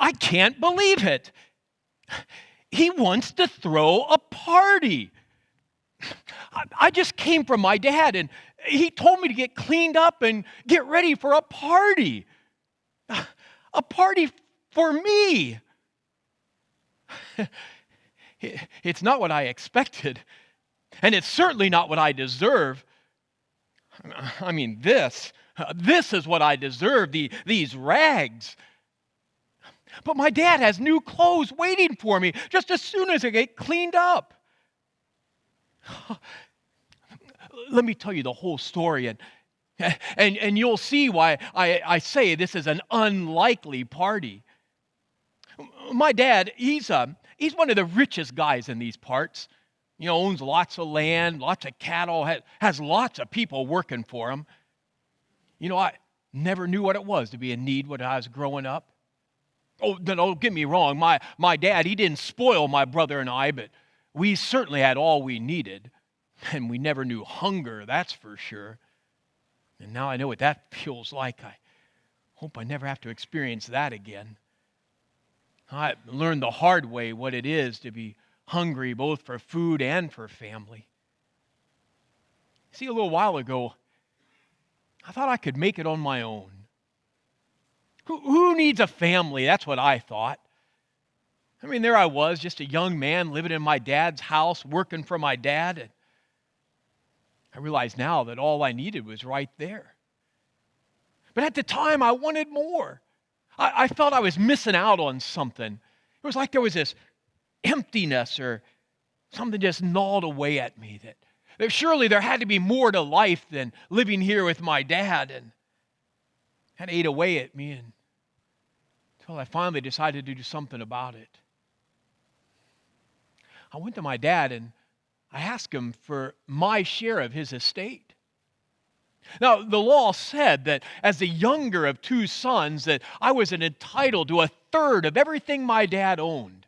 I can't believe it. He wants to throw a party. I just came from my dad, and he told me to get cleaned up and get ready for a party. A party for me. It's not what I expected, and it's certainly not what I deserve. I mean, this is what I deserve, these rags. But my dad has new clothes waiting for me just as soon as I get cleaned up. Let me tell you the whole story, and you'll see why I say this is an unlikely party. My dad, he's one of the richest guys in these parts. You know, owns lots of land, lots of cattle, has lots of people working for him. You know, I never knew what it was to be in need when I was growing up. Oh, don't get me wrong. My dad, he didn't spoil my brother and I, but we certainly had all we needed. And we never knew hunger, that's for sure. And now I know what that feels like. I hope I never have to experience that again. I learned the hard way what it is to be hungry both for food and for family. See, a little while ago, I thought I could make it on my own. Who needs a family? That's what I thought. I mean, there I was, just a young man living in my dad's house, working for my dad. And I realize now that all I needed was right there. But at the time, I wanted more. I felt I was missing out on something. It was like there was this emptiness or something just gnawed away at me. That surely there had to be more to life than living here with my dad. And that ate away at me until I finally decided to do something about it. I went to my dad and I asked him for my share of his estate. Now, the law said that as the younger of two sons, that I was entitled to a third of everything my dad owned.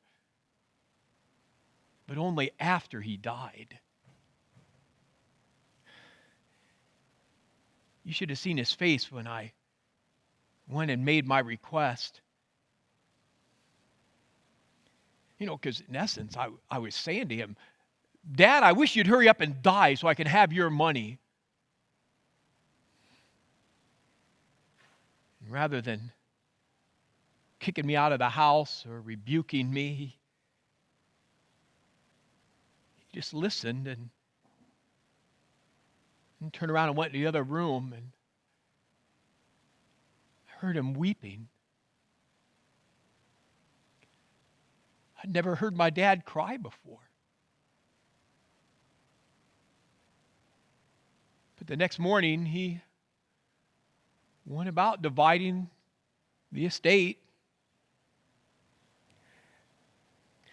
But only after he died. You should have seen his face when I went and made my request. You know, because in essence, I was saying to him, Dad, I wish you'd hurry up and die so I can have your money. And rather than kicking me out of the house or rebuking me, he just listened and turned around and went to the other room, and I heard him weeping. I'd never heard my dad cry before. But the next morning, he went about dividing the estate.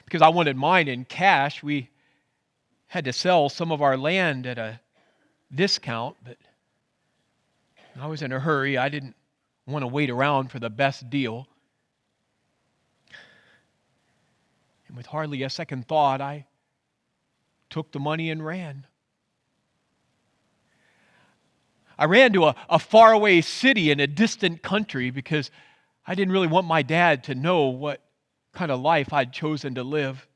Because I wanted mine in cash, we had to sell some of our land at a discount, but I was in a hurry. I didn't want to wait around for the best deal. And with hardly a second thought, I took the money and ran. I ran to a faraway city in a distant country because I didn't really want my dad to know what kind of life I'd chosen to live.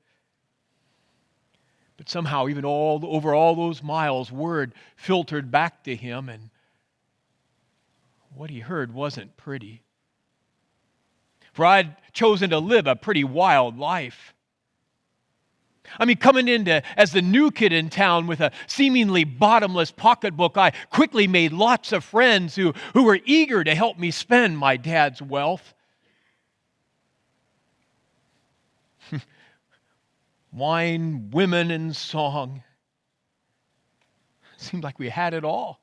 But somehow, even over all those miles, word filtered back to him, and what he heard wasn't pretty. For I'd chosen to live a pretty wild life. I mean, coming in as the new kid in town with a seemingly bottomless pocketbook, I quickly made lots of friends who were eager to help me spend my dad's wealth. Wine, women, and song. It seemed like we had it all.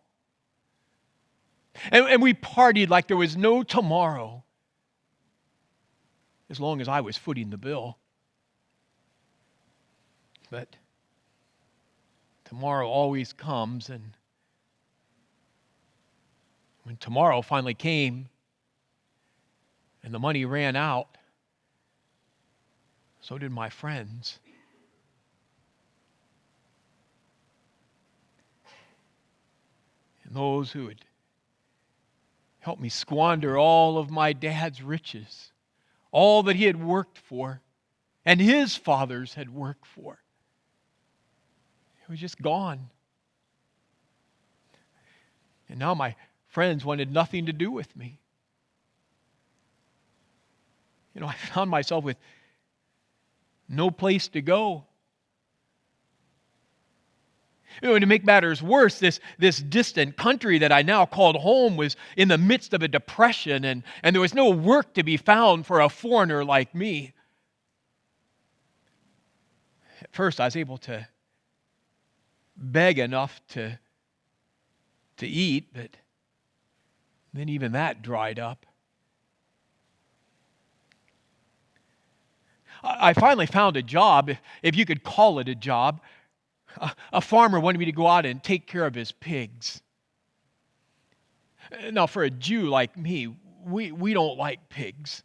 And we partied like there was no tomorrow, as long as I was footing the bill. But tomorrow always comes, and when tomorrow finally came and the money ran out, so did my friends. And those who had helped me squander all of my dad's riches, all that he had worked for and his fathers had worked for. It was just gone. And now my friends wanted nothing to do with me. I found myself with no place to go. To make matters worse, this distant country that I now called home was in the midst of a depression, and there was no work to be found for a foreigner like me. At first, I was able to beg enough to eat, but then even that dried up. I finally found a job, if you could call it a job. A farmer wanted me to go out and take care of his pigs. Now, for a Jew like me, we don't like pigs.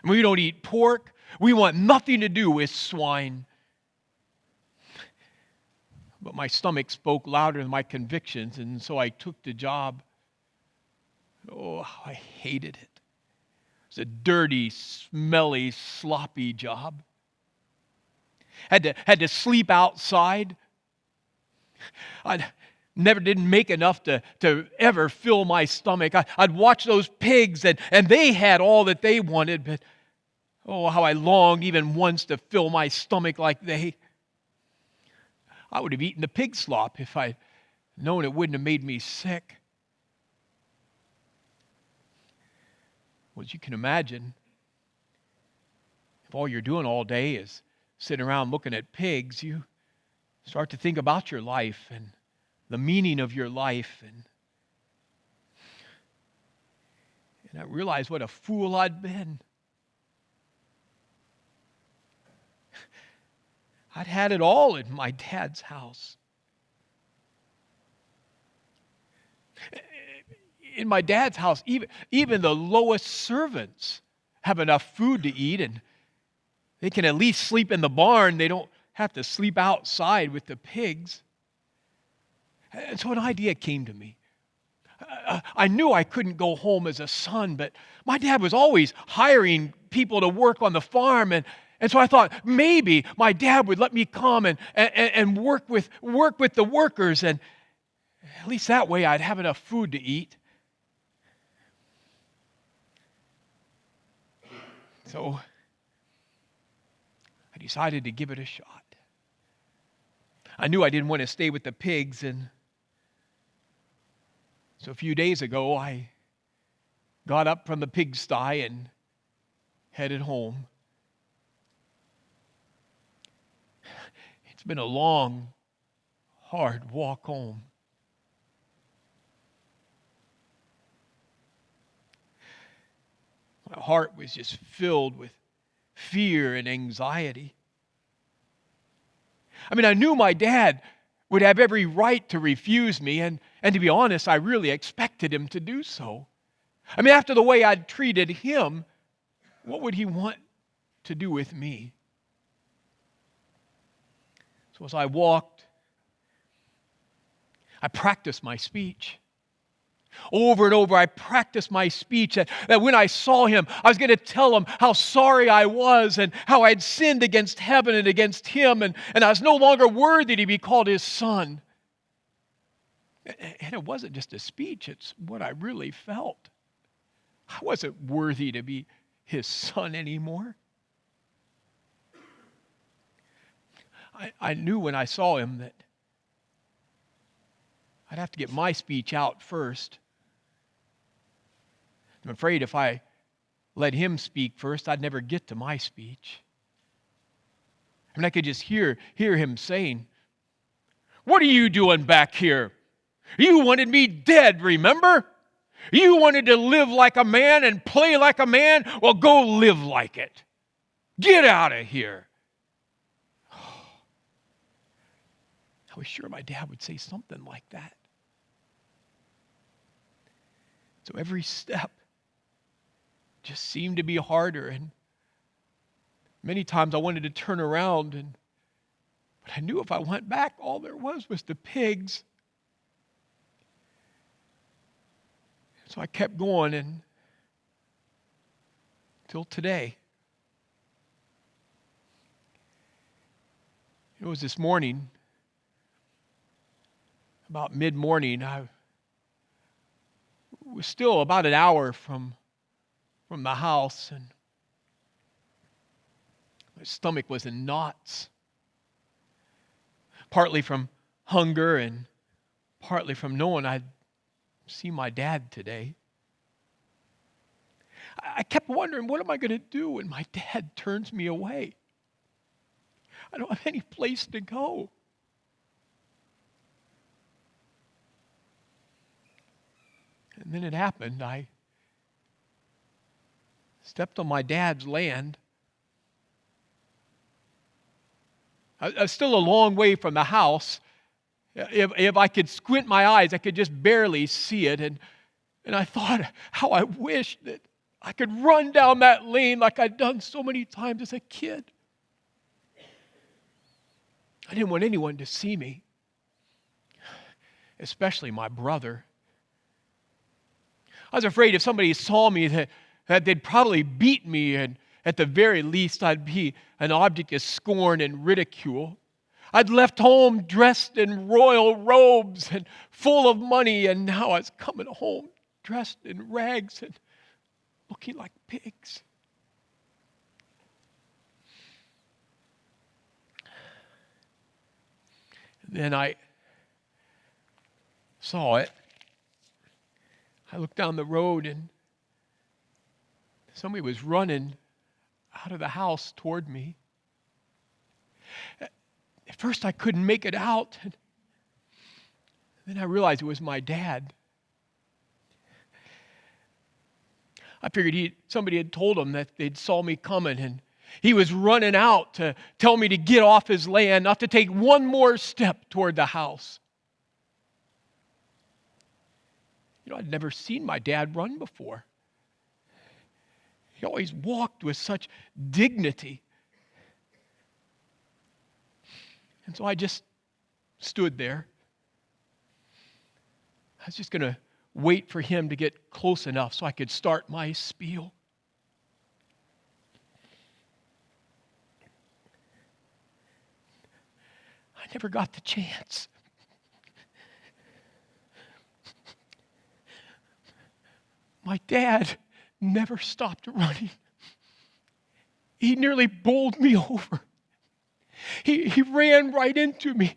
We don't eat pork. We want nothing to do with swine. But my stomach spoke louder than my convictions, and so I took the job. Oh, how I hated it. It was a dirty, smelly, sloppy job. Had to sleep outside. I never didn't make enough to ever fill my stomach. I'd watch those pigs, and they had all that they wanted, but oh, how I longed even once to fill my stomach like they. I would have eaten the pig slop if I'd known it wouldn't have made me sick. Well, as you can imagine, if all you're doing all day is sitting around looking at pigs, you start to think about your life and the meaning of your life. And I realized what a fool I'd been. I'd had it all in my dad's house. In my dad's house, even the lowest servants have enough food to eat, and they can at least sleep in the barn. They don't have to sleep outside with the pigs. And so an idea came to me. I knew I couldn't go home as a son, but my dad was always hiring people to work on the farm, and so I thought maybe my dad would let me come and work with the workers, and at least that way I'd have enough food to eat. So I decided to give it a shot. I knew I didn't want to stay with the pigs, and so a few days ago I got up from the pigsty and headed home. It's been a long, hard walk home. My heart was just filled with fear and anxiety. I knew my dad would have every right to refuse me, and to be honest, I really expected him to do so. After the way I'd treated him, what would he want to do with me? So as I walked, I practiced my speech. Over and over, I practiced my speech that when I saw him, I was going to tell him how sorry I was and how I had sinned against heaven and against him, and I was no longer worthy to be called his son. And it wasn't just a speech, it's what I really felt. I wasn't worthy to be his son anymore. I knew when I saw him that I'd have to get my speech out first. I'm afraid if I let him speak first, I'd never get to my speech. I could just hear him saying, "What are you doing back here? You wanted me dead, remember? You wanted to live like a man and play like a man? Well, go live like it. Get out of here." I was sure my dad would say something like that. So every step just seemed to be harder, and many times I wanted to turn around, but I knew if I went back, all there was the pigs. So I kept going, and till today. It was this morning, about mid-morning. I was still about an hour from the house, and my stomach was in knots, partly from hunger and partly from knowing I'd see my dad today. I kept wondering, what am I going to do when my dad turns me away? I don't have any place to go. And then it happened. I stepped on my dad's land. I was still a long way from the house. If I could squint my eyes, I could just barely see it. And I thought, how I wish that I could run down that lane like I'd done so many times as a kid. I didn't want anyone to see me, especially my brother. I was afraid if somebody saw me that they'd probably beat me, and at the very least I'd be an object of scorn and ridicule. I'd left home dressed in royal robes and full of money, and now I was coming home dressed in rags and looking like pigs. Then I saw it. I looked down the road and somebody was running out of the house toward me. At first I couldn't make it out. And then I realized it was my dad. I figured somebody had told him that they'd saw me coming, and he was running out to tell me to get off his land, not to take one more step toward the house. I'd never seen my dad run before. He always walked with such dignity. And so I just stood there. I was just going to wait for him to get close enough so I could start my spiel. I never got the chance. My dad never stopped running. He nearly bowled me over. He ran right into me,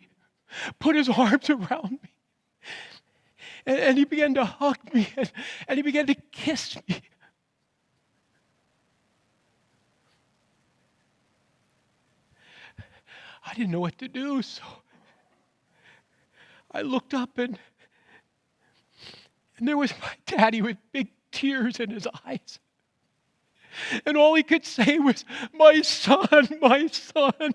put his arms around me, and he began to hug me, and he began to kiss me. I didn't know what to do, so I looked up, and there was my daddy with big tears in his eyes. And all he could say was, "My son, my son."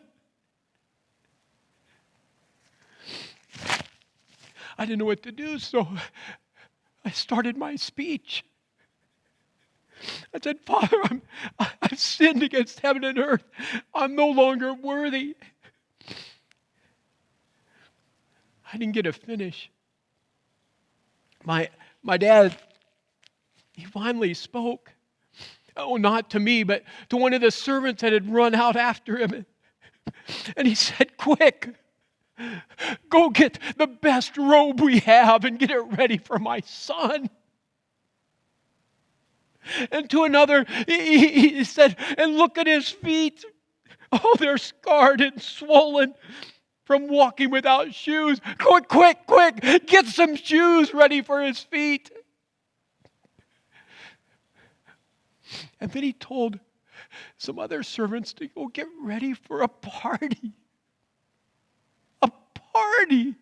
I didn't know what to do, so I started my speech. I said, "Father, I've sinned against heaven and earth. I'm no longer worthy." I didn't get to finish. My dad, he finally spoke. Oh, not to me, but to one of the servants that had run out after him. And he said, "Quick, go get the best robe we have and get it ready for my son." And to another, he said, "And look at his feet. Oh, they're scarred and swollen from walking without shoes. Quick, get some shoes ready for his feet." And then he told some other servants to go get ready for a party. A party.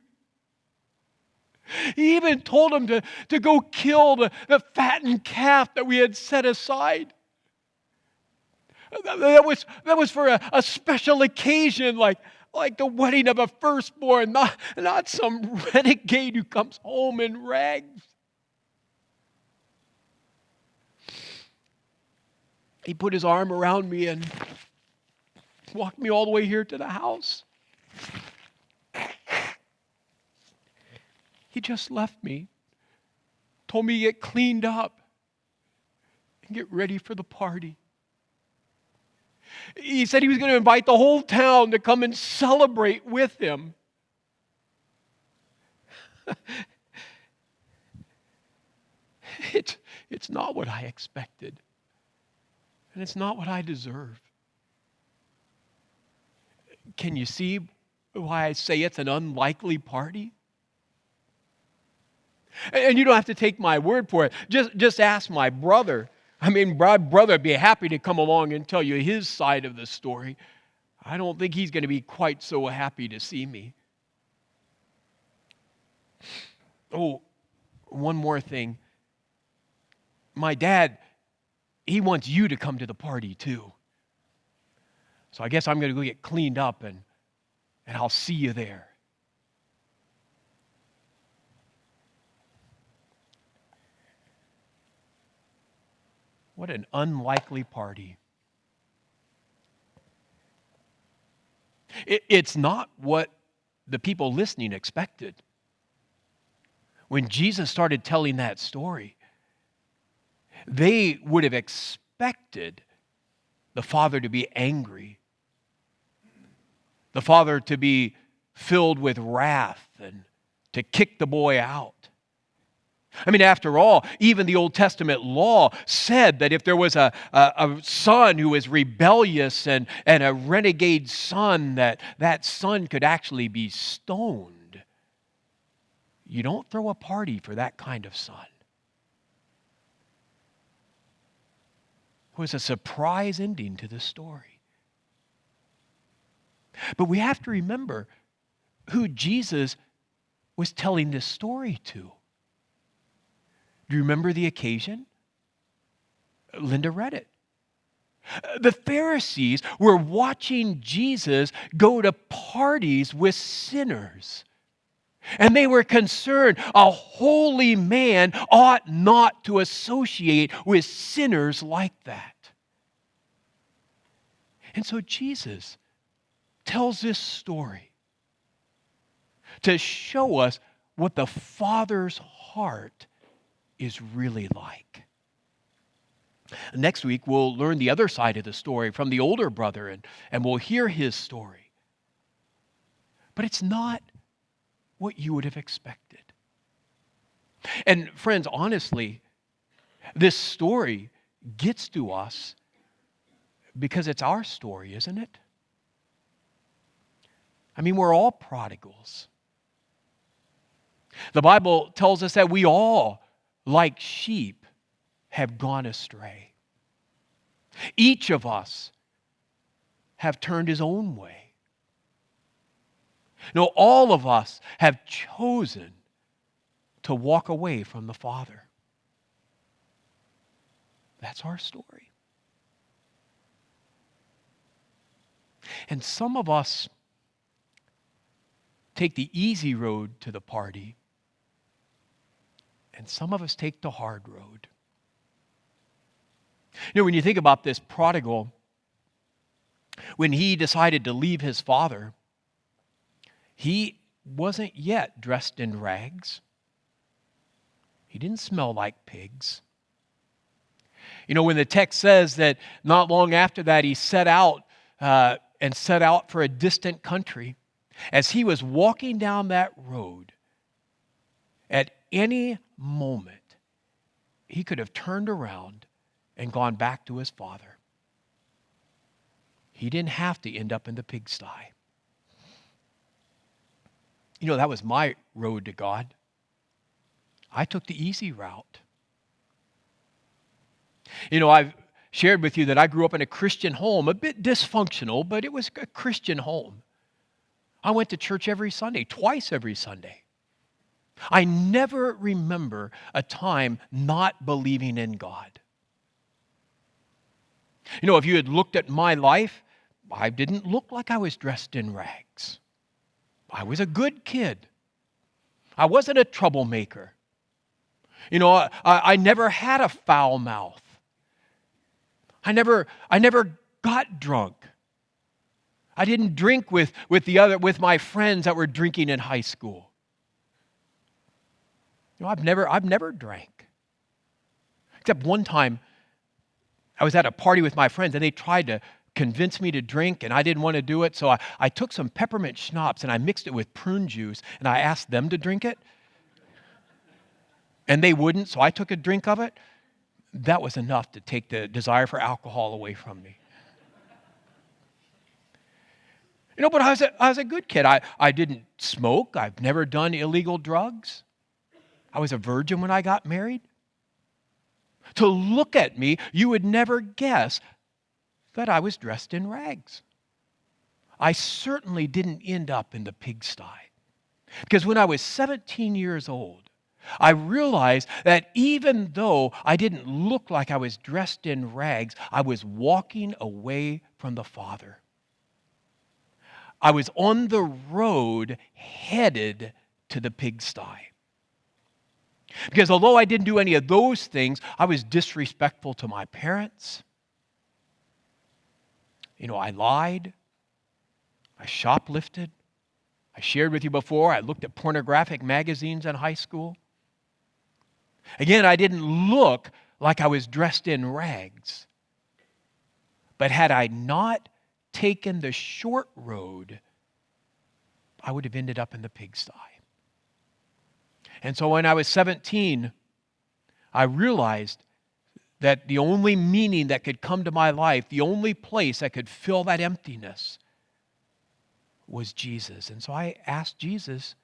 He even told them to go kill the fattened calf that we had set aside. That was for a special occasion, like the wedding of a firstborn, not some renegade who comes home in rags. He put his arm around me and walked me all the way here to the house. He just left me, told me to get cleaned up and get ready for the party. He said he was going to invite the whole town to come and celebrate with him. It's not what I expected. And it's not what I deserve. Can you see why I say it's an unlikely party? And you don't have to take my word for it. Just ask my brother. I mean, my brother would be happy to come along and tell you his side of the story. I don't think he's going to be quite so happy to see me. Oh, one more thing. My dad, he wants you to come to the party too. So I guess I'm going to go get cleaned up and I'll see you there. What an unlikely party. It's not what the people listening expected. When Jesus started telling that story, they would have expected the father to be angry, the father to be filled with wrath and to kick the boy out. I mean, after all, even the Old Testament law said that if there was a son who was rebellious and a renegade son, that son could actually be stoned. You don't throw a party for that kind of son. It was a surprise ending to the story. But we have to remember who Jesus was telling this story to. Do you remember the occasion? Linda read it. The Pharisees were watching Jesus go to parties with sinners. And they were concerned a holy man ought not to associate with sinners like that. And so Jesus tells this story to show us what the Father's heart is really like. Next week, we'll learn the other side of the story from the older brother, and we'll hear his story. But it's not what you would have expected. And friends, honestly, this story gets to us because it's our story, isn't it? I mean, we're all prodigals. The Bible tells us that we all, like sheep, have gone astray. Each of us have turned his own way. No, all of us have chosen to walk away from the Father. That's our story. And some of us take the easy road to the party, and some of us take the hard road. You know, when you think about this prodigal, when he decided to leave his father, he wasn't yet dressed in rags. He didn't smell like pigs. You know, when the text says that not long after that he set out for a distant country, as he was walking down that road, at any moment, he could have turned around and gone back to his father. He didn't have to end up in the pigsty. You know, that was my road to God. I took the easy route. You know, I've shared with you that I grew up in a Christian home, a bit dysfunctional, but it was a Christian home. I went to church every Sunday, twice every Sunday. I never remember a time not believing in God. You know, if you had looked at my life, I didn't look like I was dressed in rags. I was a good kid. I wasn't a troublemaker. You know, I never had a foul mouth. I never got drunk. I didn't drink with my friends that were drinking in high school. You know, I've never drank. Except one time I was at a party with my friends and they tried to convince me to drink, and I didn't want to do it. So I took some peppermint schnapps and I mixed it with prune juice, and I asked them to drink it. And they wouldn't, so I took a drink of it. That was enough to take the desire for alcohol away from me. But I was a good kid. I didn't smoke. I've never done illegal drugs. I was a virgin when I got married. To look at me, you would never guess that I was dressed in rags. I certainly didn't end up in the pigsty. Because when I was 17 years old, I realized that even though I didn't look like I was dressed in rags, I was walking away from the Father. I was on the road headed to the pigsty. Because although I didn't do any of those things, I was disrespectful to my parents. I lied. I shoplifted. I shared with you before, I looked at pornographic magazines in high school. Again, I didn't look like I was dressed in rags. But had I not taken the short road, I would have ended up in the pigsty. And so when I was 17, I realized that the only meaning that could come to my life, the only place that could fill that emptiness, was Jesus. And so I asked Jesus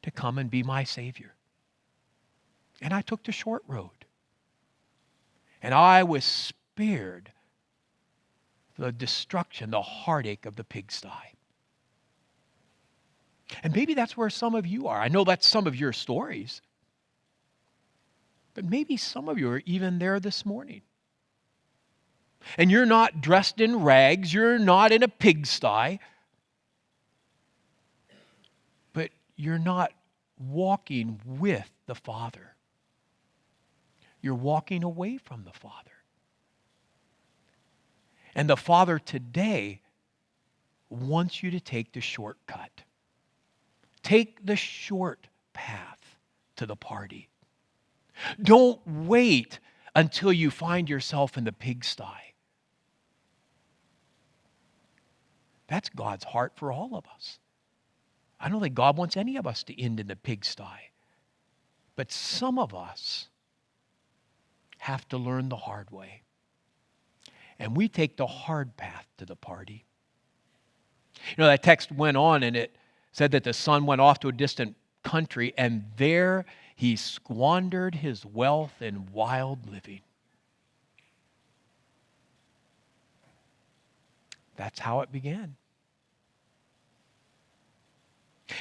to come and be my Savior. And I took the short road. And I was spared the destruction, the heartache of the pigsty. And maybe that's where some of you are. I know that's some of your stories. But maybe some of you are even there this morning. And you're not dressed in rags. You're not in a pigsty. But you're not walking with the Father. You're walking away from the Father. And the Father today wants you to take the shortcut. Take the short path to the party. Don't wait until you find yourself in the pigsty. That's God's heart for all of us. I don't think God wants any of us to end in the pigsty. But some of us have to learn the hard way. And we take the hard path to the party. That text went on and it said that the son went off to a distant country and there he squandered his wealth in wild living. That's how it began.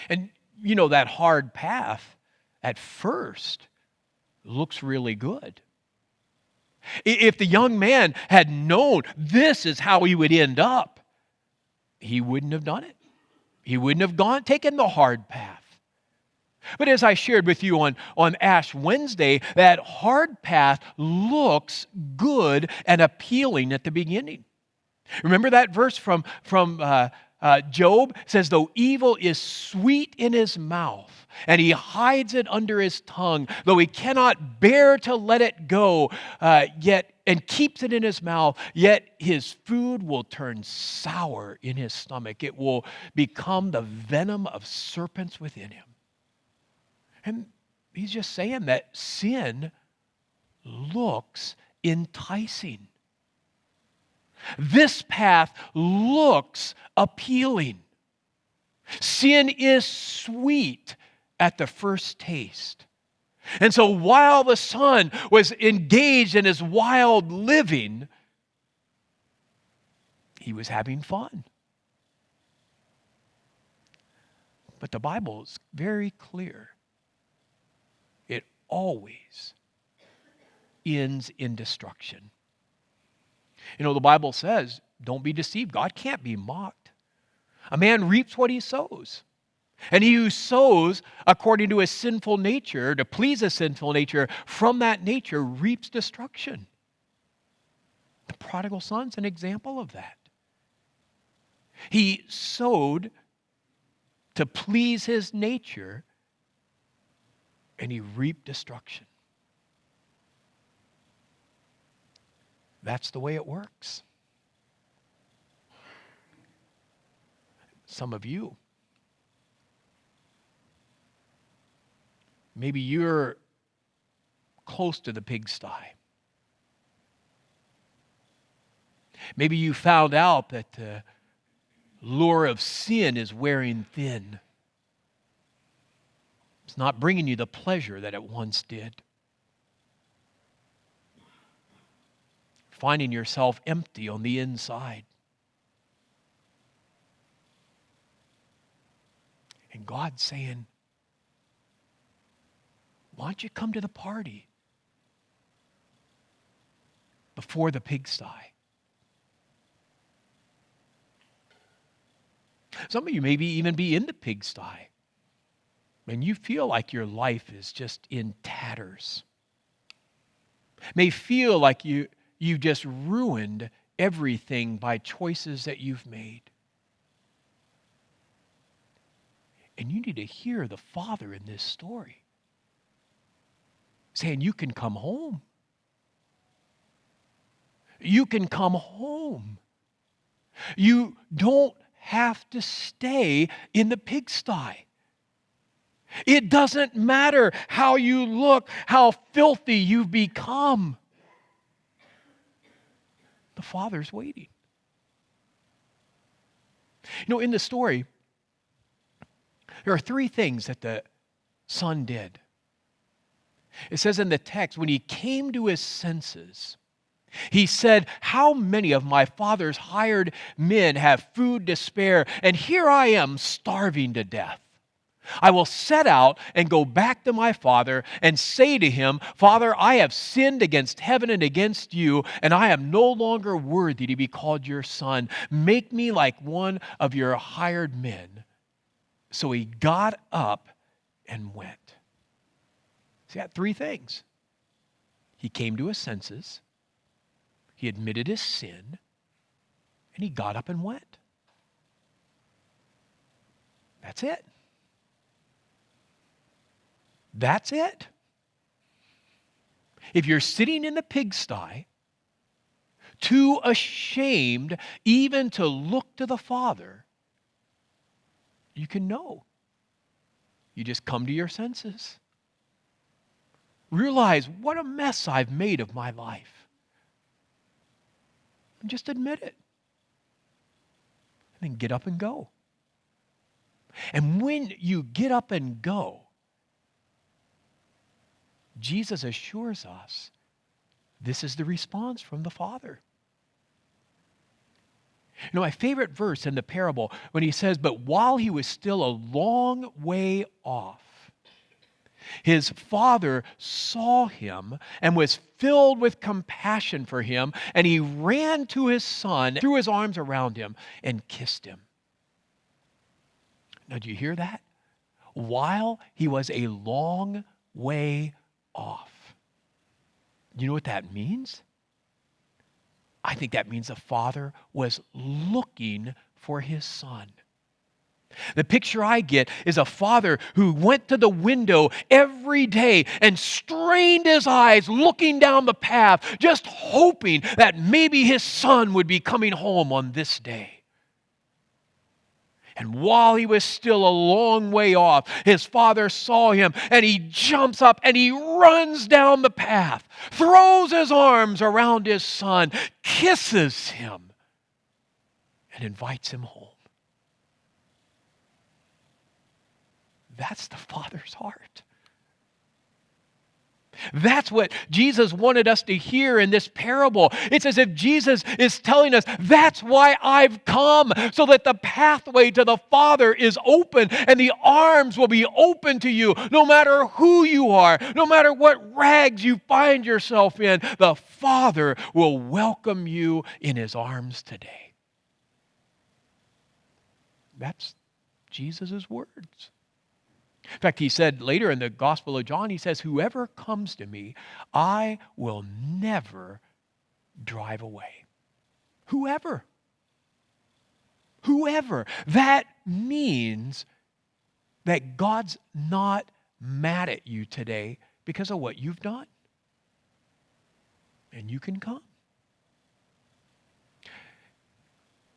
And that hard path at first looks really good. If the young man had known this is how he would end up, he wouldn't have done it. He wouldn't have taken the hard path. But as I shared with you on Ash Wednesday, that hard path looks good and appealing at the beginning. Remember that verse from Job? It says, though evil is sweet in his mouth, and he hides it under his tongue, though he cannot bear to let it go, yet and keeps it in his mouth, yet his food will turn sour in his stomach. It will become the venom of serpents within him. And he's just saying that sin looks enticing. This path looks appealing. Sin is sweet at the first taste. And so while the son was engaged in his wild living, he was having fun. But the Bible is very clear. It always ends in destruction. The Bible says, don't be deceived. God can't be mocked. A man reaps what he sows. And he who sows according to his sinful nature, to please his sinful nature, from that nature reaps destruction. The prodigal son's an example of that. He sowed to please his nature, and he reaped destruction. That's the way it works. Some of you, maybe you're close to the pigsty. Maybe you found out that the lure of sin is wearing thin. It's not bringing you the pleasure that it once did. Finding yourself empty on the inside. And God's saying, why don't you come to the party before the pigsty? Some of you maybe even be in the pigsty, and you feel like your life is just in tatters. May feel like you just ruined everything by choices that you've made. And you need to hear the Father in this story saying, you can come home. You can come home. You don't have to stay in the pigsty. It doesn't matter how you look, how filthy you've become. The Father's waiting. You know, in the story, there are three things that the Son did. It says in the text, when he came to his senses, he said, how many of my father's hired men have food to spare, and here I am starving to death? I will set out and go back to my father and say to him, Father, I have sinned against heaven and against you, and I am no longer worthy to be called your son. Make me like one of your hired men. So he got up and went. See, that three things. He came to his senses. He admitted his sin, and he got up and went. That's it. That's it. If you're sitting in the pigsty, too ashamed even to look to the Father, you can know. You just come to your senses. Realize what a mess I've made of my life. And just admit it. And then get up and go. And when you get up and go, Jesus assures us this is the response from the Father. You know, my favorite verse in the parable, when he says, but while he was still a long way off, his father saw him and was filled with compassion for him, and he ran to his son, threw his arms around him, and kissed him. Now, do you hear that? While he was a long way off. You know what that means? I think that means the father was looking for his son. The picture I get is a father who went to the window every day and strained his eyes looking down the path, just hoping that maybe his son would be coming home on this day. And while he was still a long way off, his father saw him, and he jumps up and he runs down the path, throws his arms around his son, kisses him, and invites him home. That's the Father's heart. That's what Jesus wanted us to hear in this parable. It's as if Jesus is telling us, that's why I've come, so that the pathway to the Father is open and the arms will be open to you, no matter who you are, no matter what rags you find yourself in. The Father will welcome you in his arms today. That's Jesus' words. In fact, he said later in the Gospel of John, he says, whoever comes to me, I will never drive away. Whoever. Whoever. That means that God's not mad at you today because of what you've done. And you can come.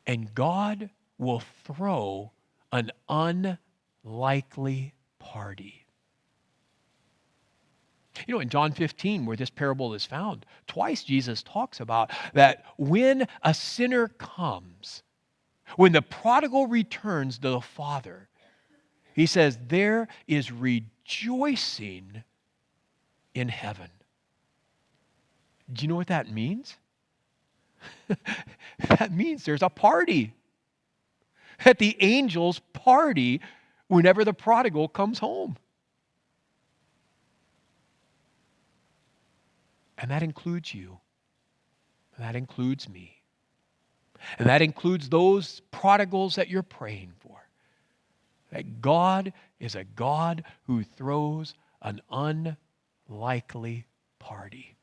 And God will throw An unlikely party. You know, in John 15, where this parable is found, twice Jesus talks about that when a sinner comes, when the prodigal returns to the Father, he says there is rejoicing in heaven. Do you know what that means? That means there's a party. That the angels party whenever the prodigal comes home. And that includes you. And that includes me. And that includes those prodigals that you're praying for. That God is a God who throws an unlikely party.